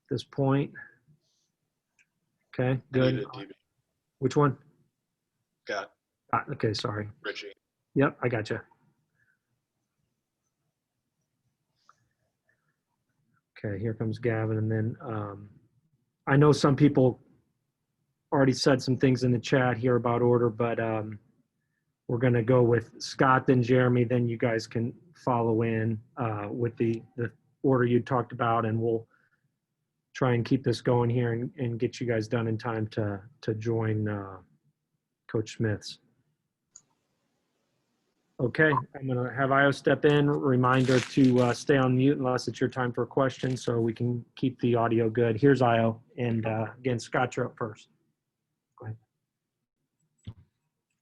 this point. Okay, I need good. a DB. Which one? Got Okay, sorry. Richie. Yep, I got you. Okay, here comes Gavin. And then I know some people already said some things in the chat here about order, but we're going to go with Scott, then Jeremy, then you guys can follow in with the order you talked about, and we'll try and keep this going here and get you guys done in time to join Coach Smith's. Okay, I'm going to have Io step in. Reminder to stay on mute unless it's your time for a question so we can keep the audio good. Here's Io. And again, Scott, you're up first. Go ahead.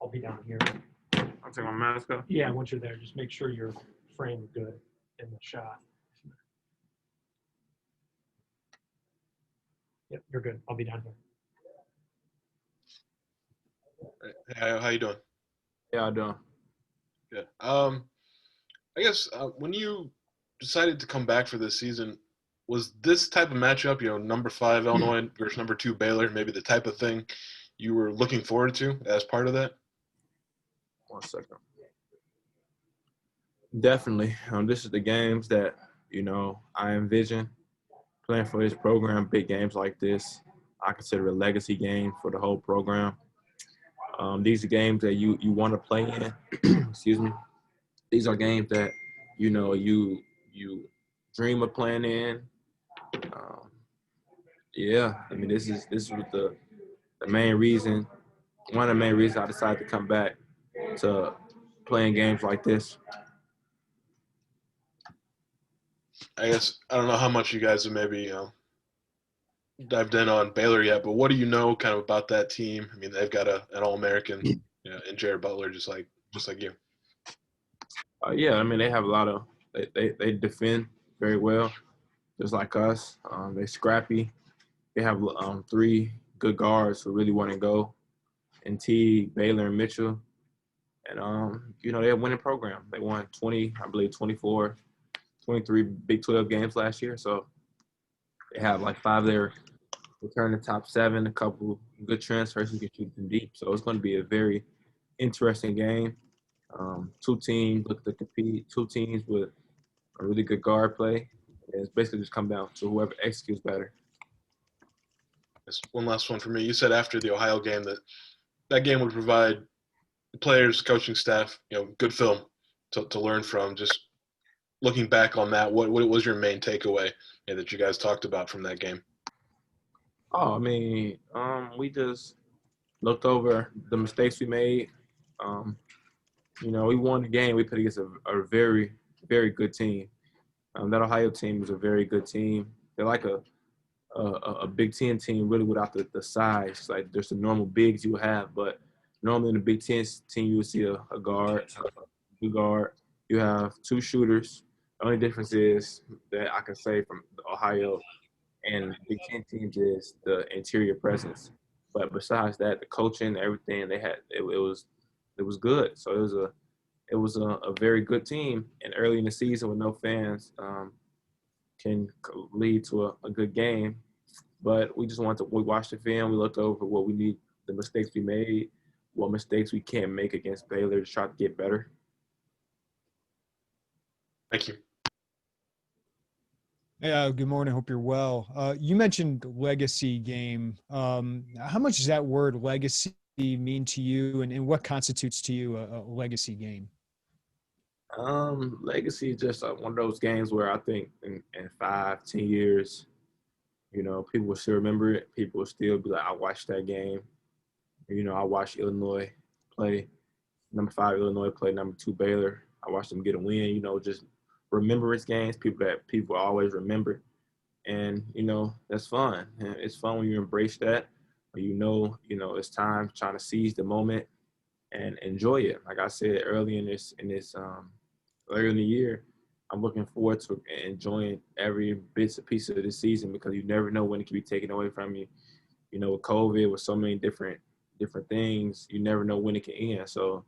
I'll be down here. I'll take my mask off. Yeah, once you're there, just make sure you're framed good in the shot. Yep, you're good. I'll be down here. Hey, how you doing? Yeah, I do. Good. I guess when you decided to come back for this season, was this type of matchup, number 5 Illinois versus number 2 Baylor, maybe the type of thing you were looking forward to as part of that? 1 second. Definitely. This is the games that, I envision playing for this program, big games like this. I consider a legacy game for the whole program. These are games that you want to play in. Excuse me. These are games that, you dream of playing in. This is what the main reason, one of the main reasons I decided to come back to playing games like this. I guess I don't know how much you guys have maybe dived in on Baylor yet, but what do you know kind of about that team? I mean, they've got an All-American, and Jared Butler, just like you. They have a lot of they defend very well, just like us. They're scrappy. They have 3 good guards who really want to go, and Baylor, and Mitchell. And they're a winning program. They won 24, 23 Big 12 games last year. So they have like 5 there. Return the top 7, a couple good transfers who can shoot them deep. So it's going to be a very interesting game. 2 teams look to compete, 2 teams with a really good guard play. And it's basically just come down to whoever executes better. That's one last one for me. You said after the Ohio game that game would provide the players, coaching staff, good film to learn from. Just looking back on that, what was your main takeaway that you guys talked about from that game? We just looked over the mistakes we made. We won the game. We played against a very, very good team. That Ohio team is a very good team. They're like a Big Ten team, really, without the size. Like, there's the normal bigs you have, but normally in the Big Ten team, you would see a guard, a guard. You have 2 shooters. The only difference is that I can say from Ohio and Big Ten teams is the interior presence. But besides that, the coaching, everything they had, it was good. So it was a very good team. And early in the season with no fans can lead to a good game. But we watched the film. We looked over what we need, the mistakes we made, what mistakes we can't make against Baylor to try to get better. Thank you. Hey, good morning. Hope you're well. You mentioned legacy game. How much does that word legacy mean to you, and what constitutes to you a legacy game? Legacy is just one of those games where I think in 5, 10 years, people will still remember it. People will still be like, I watched that game. I watched Illinois play number 5 Illinois play number 2 Baylor. I watched them get a win. Just remembrance games, people always remember. And, that's fun. And it's fun when you embrace that. It's time trying to seize the moment and enjoy it. Like I said early earlier in the year, I'm looking forward to enjoying every bits and piece of this season because you never know when it can be taken away from you. With COVID, with so many different things, you never know when it can end. So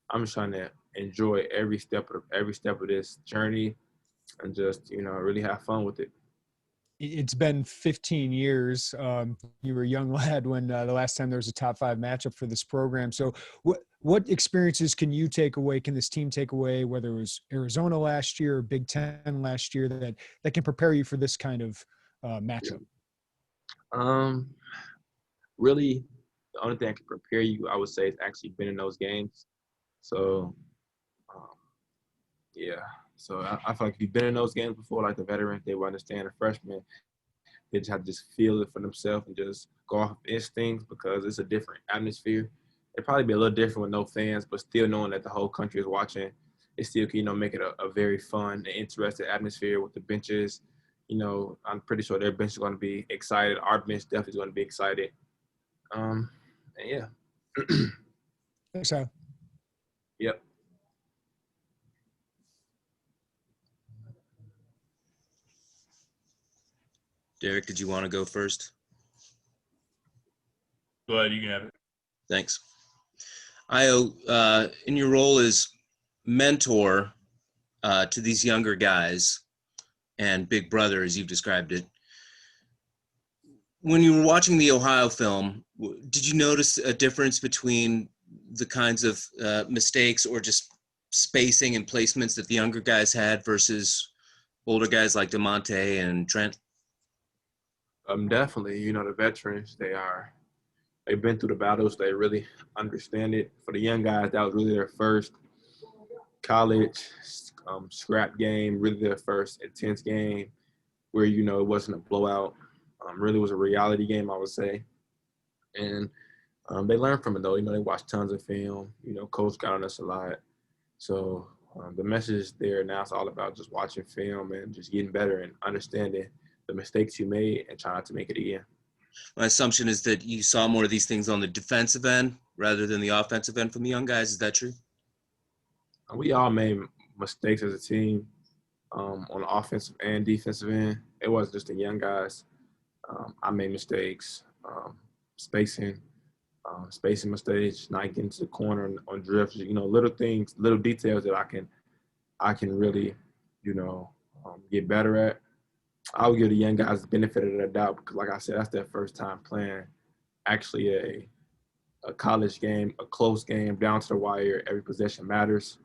I'm just trying to enjoy every step of this journey and just, really have fun with it. it's been 15 years. You were a young lad when the last time there was a top 5 matchup for this program. So what experiences can you take away? Can this team take away, whether it was Arizona last year or Big Ten last year, that can prepare you for this kind of matchup? Really, the only thing that can prepare you, I would say, is actually been in those games. So, yeah. So I feel like if you've been in those games before, like the veteran, they will understand. The freshman, they just have to just feel it for themselves and just go off instincts because it's a different atmosphere. It'd probably be a little different with no fans, but still knowing that the whole country is watching, it still can, make it a very fun and interesting atmosphere with the benches. I'm pretty sure their bench is going to be excited. Our bench definitely is going to be excited. And yeah. Thanks, Al. Yep. Derek, did you want to go first? Go ahead, you can have it. Thanks. Io, in your role as mentor to these younger guys and big brother, as you've described it, when you were watching the Ohio film, did you notice a difference between the kinds of mistakes or just spacing and placements that the younger guys had versus older guys like DeMonte and Trent? Definitely. The veterans, they've been through the battles. They really understand it. For the young guys, that was really their first college scrap game, really their first intense game where, it wasn't a blowout. Really was a reality game, I would say. And they learned from it, though. They watched tons of film. Coach got on us a lot. So the message there now is all about just watching film and just getting better and understanding the mistakes you made and trying not to make it again. My assumption is that you saw more of these things on the defensive end rather than the offensive end from the young guys. Is that true? We all made mistakes as a team on the offensive and defensive end. It wasn't just the young guys. I made mistakes, spacing mistakes, not getting to the corner on drifts. Little things, little details that I can really, get better at. I would give the young guys the benefit of the doubt because, like I said, that's their first time playing actually a college game, a close game, down to the wire. Every possession matters.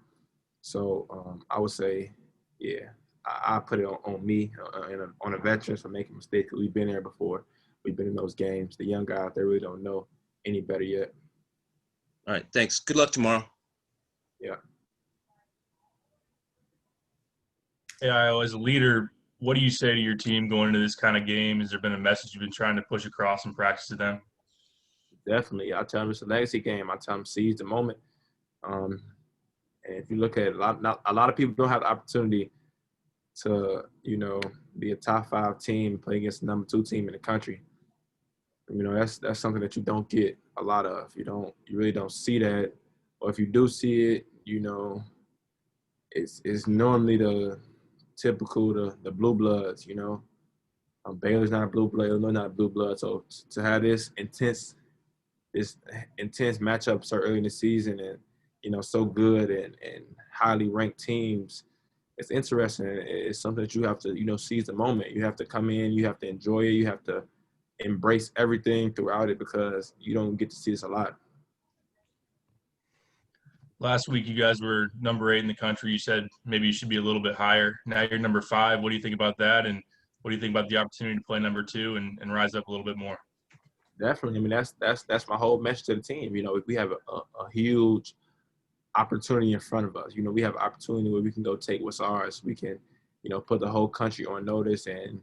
So I would say, yeah, I put it on me and on the veterans for making mistakes. We've been there before. We've been in those games. The young guys, they really don't know any better yet. All right, thanks. Good luck tomorrow. Yeah. Hey, Io, as a leader, what do you say to your team going into this kind of game? Has there been a message you've been trying to push across in practice to them? Definitely. I tell them it's a legacy game. I tell them seize the moment. And if you look at it, a lot of people don't have the opportunity to, be a top 5 team, play against the number 2 team in the country. That's something that you don't get a lot of. You really don't see that. Or if you do see it, it's normally the typical the blue bloods. Baylor's not a blue blood, Illinois not a blue blood. So to have this intense matchup so early in the season and so good and highly ranked teams, it's interesting. It's something that you have to seize the moment. You have to come in, you have to enjoy it, you have to embrace everything throughout it because you don't get to see this a lot. Last week, you guys were number 8 in the country. You said maybe you should be a little bit higher. Now you're number 5. What do you think about that? And what do you think about the opportunity to play number 2 and rise up a little bit more? Definitely. I mean, that's my whole message to the team. We have a huge opportunity in front of us. We have an opportunity where we can go take what's ours. We can, put the whole country on notice and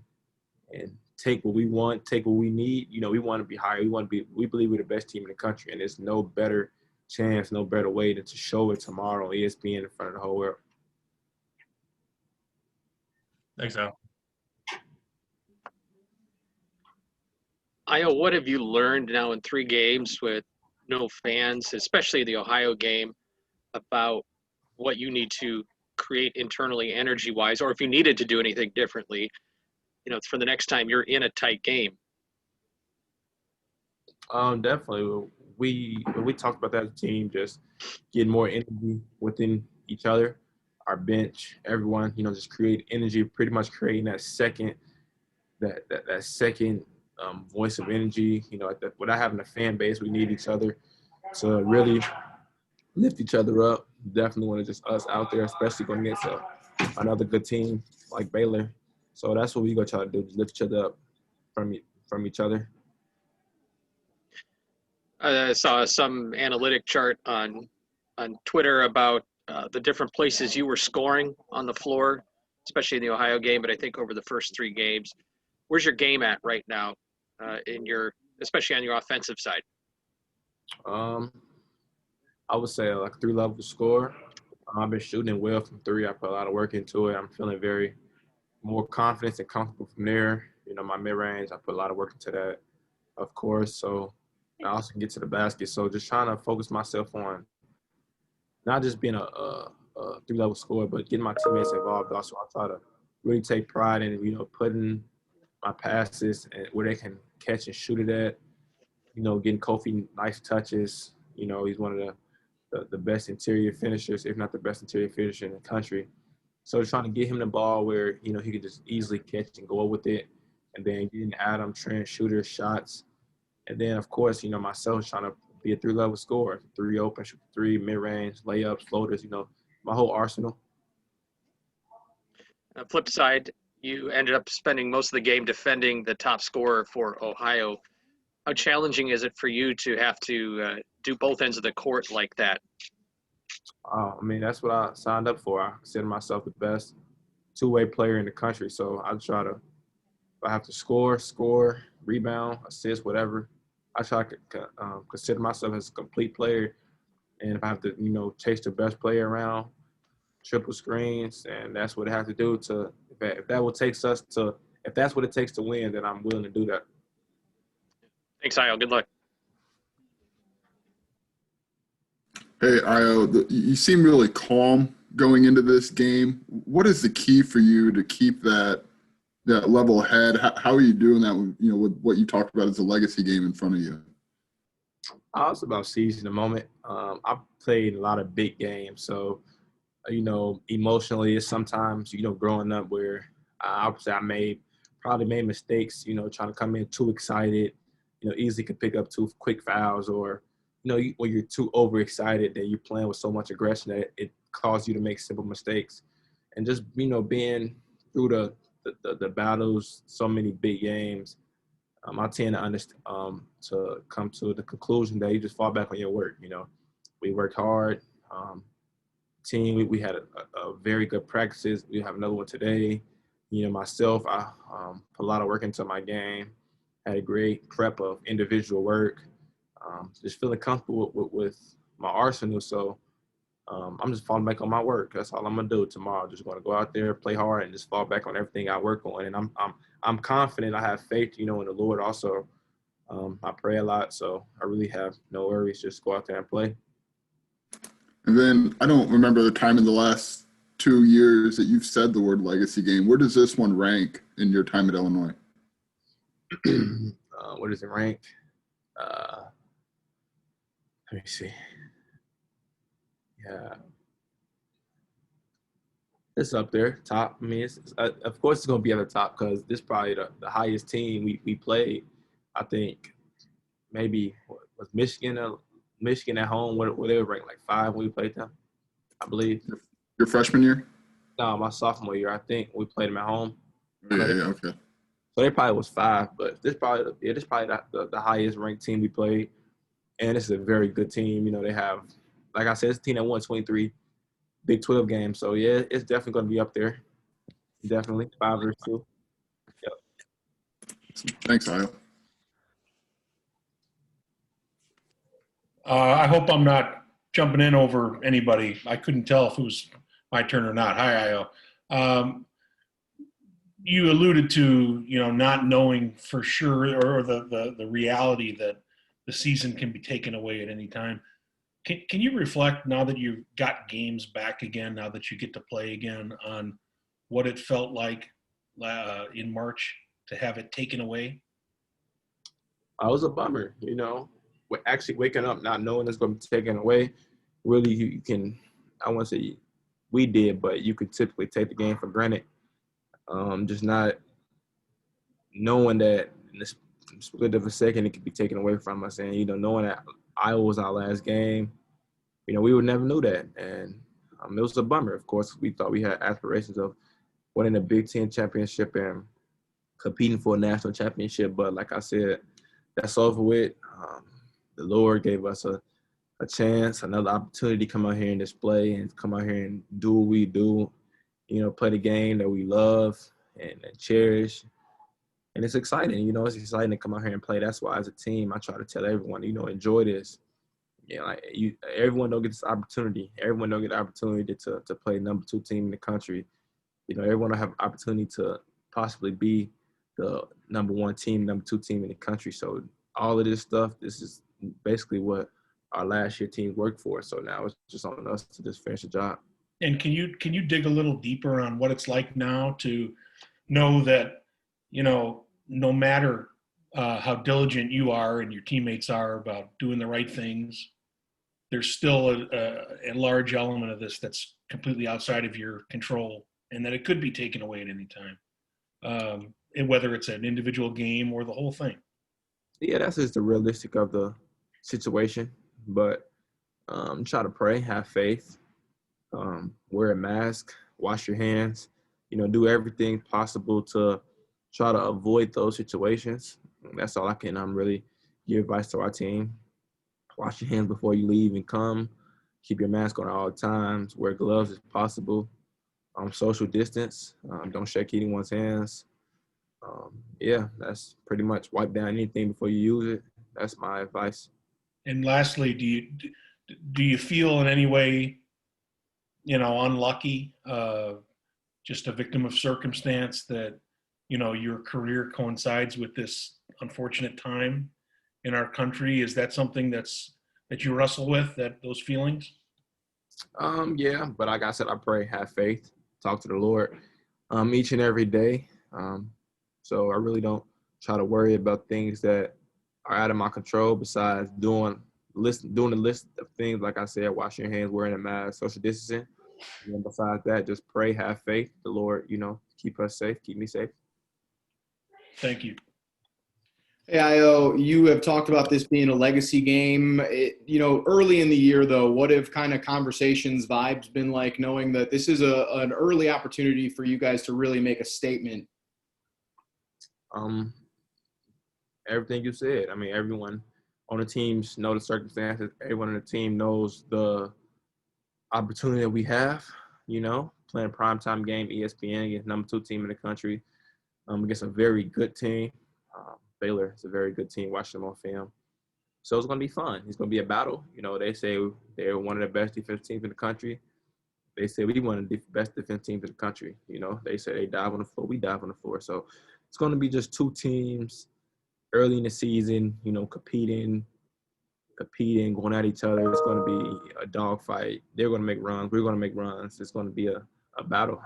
take what we want, take what we need. We want to be higher. We believe we're the best team in the country, and there's no better chance, no better way than to show it tomorrow on ESPN in front of the whole world. Thanks, Al. Io, what have you learned now in 3 games with no fans, especially the Ohio game, about what you need to create internally energy-wise, or if you needed to do anything differently, for the next time you're in a tight game? Definitely. We talked about that as a team, just getting more energy within each other, our bench, everyone, just create energy, pretty much creating that that second voice of energy. You know, without having a fan base, we need each other to really lift each other up. Definitely want to just us out there, especially going against another good team like Baylor. So that's what we gonna try to do: just lift each other up from each other. I saw some analytic chart on Twitter about the different places you were scoring on the floor, especially in the Ohio game, but I think over the first 3 games. Where's your game at right now especially on your offensive side? I would say like 3-level score. I've been shooting well from 3. I put a lot of work into it. I'm feeling very more confident and comfortable from there. You know, my mid-range, I put a lot of work into that, of course. So I also can get to the basket. So just trying to focus myself on not just being a 3-level scorer, but getting my teammates involved. Also, I try to really take pride in, you know, putting my passes and where they can catch and shoot it at. You know, getting Kofi nice touches. You know, he's one of the best interior finishers, if not the best interior finisher in the country. So trying to get him the ball where, you know, he could just easily catch and go with it. And then getting Adam, Trent, shooter shots. And then, of course, you know, myself trying to be a 3-level scorer. 3 open, shoot 3, mid-range, layups, floaters, you know, my whole arsenal. Flip side, you ended up spending most of the game defending the top scorer for Ohio. How challenging is it for you to have to do both ends of the court like that? I mean, that's what I signed up for. I consider myself the best 2-way player in the country. So I try to, if I have to score, rebound, assist, whatever, I try to consider myself as a complete player. And if I have to, you know, chase the best player around, triple screens, and that's what it has to do to, if that's what it takes to win, then I'm willing to do that. Thanks, Io. Good luck. Hey, Io, you seem really calm going into this game. What is the key for you to keep that level head? How are you doing that, you know, with what you talked about as a legacy game in front of you? It's about seizing the moment. I've played a lot of big games, so, you know, emotionally, it's sometimes, you know, growing up where I would say I probably made mistakes, you know, trying to come in too excited, you know, easily could pick up 2 quick fouls, or, you know, when you're too overexcited that you're playing with so much aggression that it causes you to make simple mistakes. And just, you know, being through the battles, so many big games, I tend to come to the conclusion that you just fall back on your work. You know, we worked hard. Team, we had a very good practices. We have another one today. You know, myself, I put a lot of work into my game. Had a great prep of individual work. Just feeling comfortable with my arsenal. So I'm just falling back on my work. That's all I'm gonna do tomorrow. Just gonna go out there, play hard, and just fall back on everything I work on. And I'm confident. I have faith, you know, in the Lord. Also, I pray a lot, so I really have no worries. Just go out there and play. And then I don't remember the time in the last 2 years that you've said the word legacy game. Where does this one rank in your time at Illinois? Where does it rank? Let me see. Yeah. It's up there, top. I mean, of course it's going to be at the top because this is probably the highest team we played. I think maybe was Michigan at home, where they were ranked like 5 when we played them, I believe. Your freshman year? No, my sophomore year, I think we played them at home. Yeah, okay. So they probably was 5, but this probably the highest ranked team we played, and it's a very good team. You know, they have, like I said, it's a team that won 23 Big 12 games. So yeah, it's definitely going to be up there. Definitely 5 or 2. Yep. Thanks, Io. I hope I'm not jumping in over anybody. I couldn't tell if it was my turn or not. Hi, Io. You alluded to, you know, not knowing for sure, or the reality that the season can be taken away at any time. Can you reflect, now that you've got games back again, now that you get to play again, on what it felt like in March to have it taken away? It was a bummer, you know. We're actually waking up not knowing it's going to be taken away. Really, you can, I won't say we did, but you could typically take the game for granted. Just not knowing that in the split of a second it could be taken away from us, and knowing that Iowa was our last game, we would never knew that, and it was a bummer. Of course, we thought we had aspirations of winning a Big Ten championship and competing for a national championship, but like I said, that's over with. The Lord gave us a chance, another opportunity to come out here and display and come out here and do what we do, play the game that we love and cherish. And it's exciting, it's exciting to come out here and play. That's why as a team, I try to tell everyone, enjoy this. Everyone don't get this opportunity. Everyone don't get the opportunity to play number 2 team in the country. Everyone will have opportunity to possibly be the number 1 team, number 2 team in the country. So all of this stuff, this is basically what our last year team worked for. So now it's just on us to just finish the job. And can you dig a little deeper on what it's like now to know that, no matter how diligent you are and your teammates are about doing the right things, there's still a large element of this that's completely outside of your control, and that it could be taken away at any time, and whether it's an individual game or the whole thing. Yeah, that's just the realistic of the situation. But try to pray, have faith, wear a mask, wash your hands, do everything possible to try to avoid those situations. That's all I can really give advice to our team. Wash your hands before you leave and come. Keep your mask on at all times. Wear gloves if possible. Social distance. Don't shake anyone's hands. That's pretty much wipe down anything before you use it. That's my advice. And lastly, do you feel in any way, unlucky, just a victim of circumstance that, your career coincides with this unfortunate time in our country? Is that something that you wrestle with, those feelings? Yeah, but like I said, I pray, have faith, talk to the Lord each and every day. So I really don't try to worry about things that are out of my control besides doing a list of things, like I said, washing your hands, wearing a mask, social distancing. And then besides that, just pray, have faith. The Lord, keep us safe, keep me safe. Thank you. Hey, Io, you have talked about this being a legacy game. Early in the year, though, what have kind of conversations, vibes been like, knowing that this is an early opportunity for you guys to really make a statement? Everything you said. I mean, everyone on the teams know the circumstances. Everyone on the team knows the opportunity that we have, playing a primetime game, ESPN, against number 2 team in the country, against a very good team. Baylor is a very good team, watching them on film. So it's going to be fun. It's going to be a battle. They say they're one of the best defensive teams in the country. They say we one of the best defensive teams in the country. They say they dive on the floor, we dive on the floor. So it's going to be just 2 teams early in the season, competing, going at each other. It's going to be a dogfight. They're going to make runs. We're going to make runs. It's going to be a battle.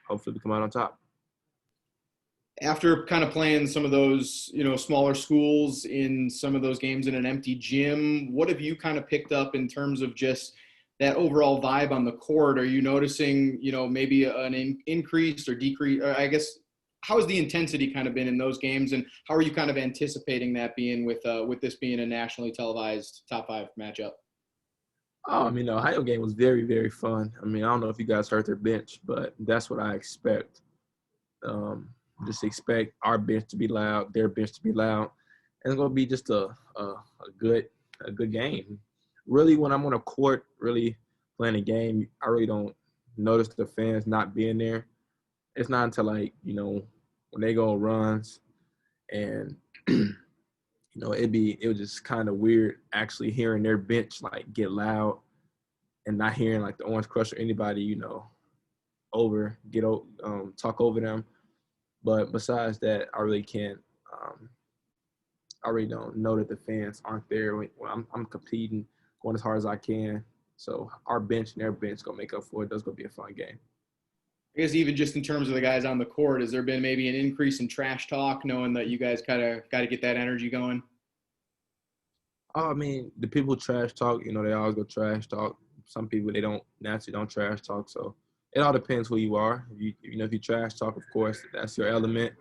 Hopefully we come out on top. After kind of playing some of those, smaller schools in some of those games in an empty gym, what have you kind of picked up in terms of just that overall vibe on the court? Are you noticing, maybe an increase or decrease? Or I guess, how has the intensity kind of been in those games, and how are you kind of anticipating that being with this being a nationally televised top 5 matchup? Oh, the Ohio game was very, very fun. I don't know if you guys heard their bench, but that's what I expect. Just expect our bench to be loud, their bench to be loud, and it's going to be just a good game. Really, when I'm on a court, really playing a game, I really don't notice the fans not being there. It's not until when they go on runs, and it was just kind of weird actually hearing their bench get loud, and not hearing the Orange Crush or anybody talk over them. But besides that, I really can't. I really don't know that the fans aren't there when I'm competing, going as hard as I can. So our bench and their bench gonna make up for it. That's gonna be a fun game. I guess even just in terms of the guys on the court, has there been maybe an increase in trash talk, knowing that you guys kind of got to get that energy going? The people trash talk, they always go trash talk. Some people, they don't trash talk. So it all depends who you are. If you trash talk, of course, that's your element.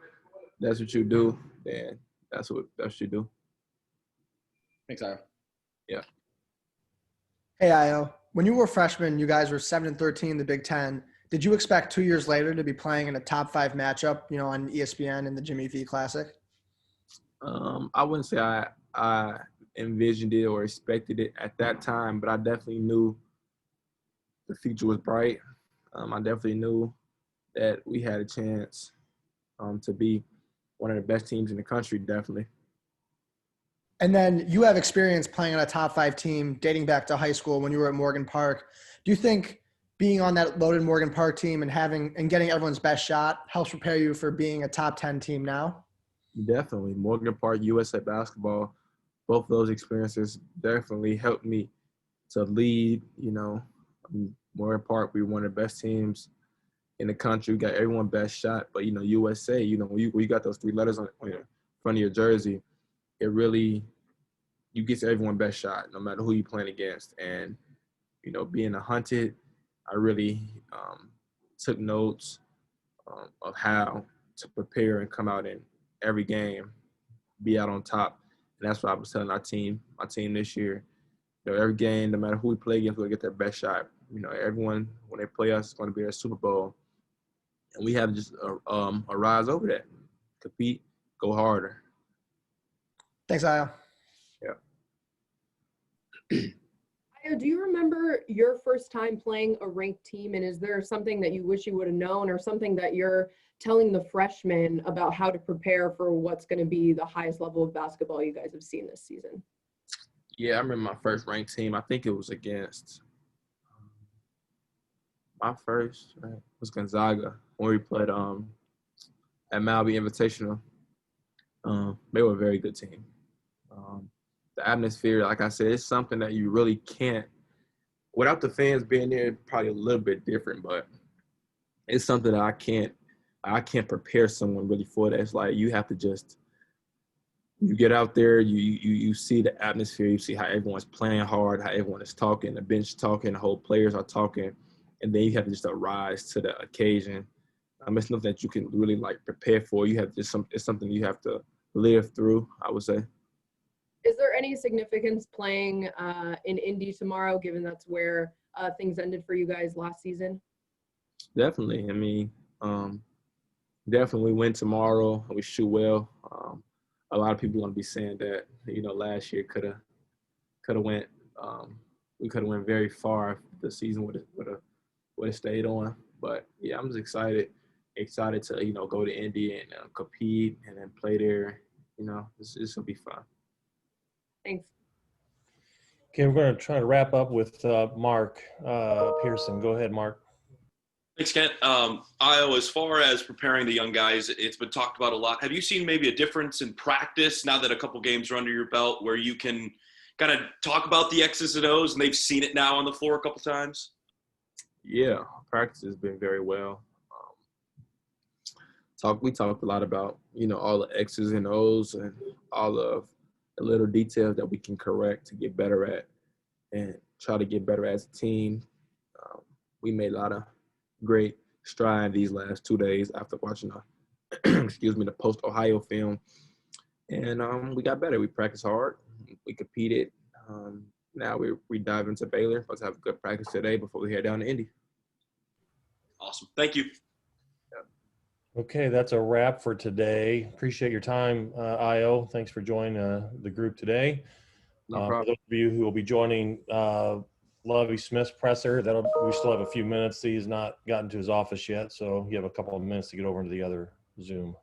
that's what you do, then that's what you do. Thanks, Io. Yeah. Hey, Io. When you were a freshman, you guys were 7-13 in the Big Ten. Did you expect 2 years later to be playing in a top 5 matchup, on ESPN in the Jimmy V Classic? I wouldn't say I envisioned it or expected it at that time, but I definitely knew the future was bright. I definitely knew that we had a chance to be one of the best teams in the country, definitely. And then you have experience playing on a top 5 team dating back to high school when you were at Morgan Park. Do you think being on that loaded Morgan Park team and getting everyone's best shot helps prepare you for being a top 10 team now? Definitely. Morgan Park, USA basketball, both of those experiences definitely helped me to lead. Morgan Park, we were one of the best teams in the country. We got everyone best shot. But, USA, when you got those 3 letters on your front of your jersey, it really, you get to everyone best shot, no matter who you're playing against. And, being a hunted, I really took notes of how to prepare and come out in every game, be out on top. And that's what I was telling my team this year. Every game, no matter who we play against, we'll get their best shot. Everyone, when they play us, is going to be their Super Bowl. And we have to just rise over that, compete, go harder. Thanks, Io. Yeah. Io, do you remember your first time playing a ranked team? And is there something that you wish you would have known or something that you're telling the freshmen about how to prepare for what's going to be the highest level of basketball you guys have seen this season? Yeah, I remember my first ranked team. I think it was against my first, right, was Gonzaga when we played at Malby Invitational. They were a very good team. The atmosphere, like I said, it's something that you really can't, without the fans being there, probably a little bit different, but it's something that I can't prepare someone really for that. It's like you have to just, you get out there, you see the atmosphere, you see how everyone's playing hard, how everyone is talking, the bench talking, the whole players are talking, and then you have to just rise to the occasion. It's nothing that you can really prepare for. You have just it's something you have to live through, I would say. Is there any significance playing in Indy tomorrow, given that's where things ended for you guys last season? Definitely. Definitely we win tomorrow. We shoot well. A lot of people are going to be saying that, last year could have went. We could have went very far if the season would have stayed on. But yeah, I'm just excited to go to Indy and compete and then play there. This will be fun. Thanks. Okay, we're going to try to wrap up with Mark Pearson. Go ahead, Mark. Thanks, Kent. Io, as far as preparing the young guys, it's been talked about a lot. Have you seen maybe a difference in practice now that a couple games are under your belt where you can kind of talk about the X's and O's and they've seen it now on the floor a couple times? Yeah, practice has been very well. We talked a lot about, all the X's and O's and all of the little details that we can correct to get better at and try to get better as a team. We made a lot of great stride these last 2 days after watching the post-Ohio film. And we got better. We practiced hard. We competed. Now we dive into Baylor. Let's have a good practice today before we head down to Indy. Awesome. Thank you. Okay, that's a wrap for today. Appreciate your time, Io. Thanks for joining the group today. No For problem. those of you who will be joining Lovie Smith's presser, we still have a few minutes. He's not gotten to his office yet, so you have a couple of minutes to get over into the other Zoom.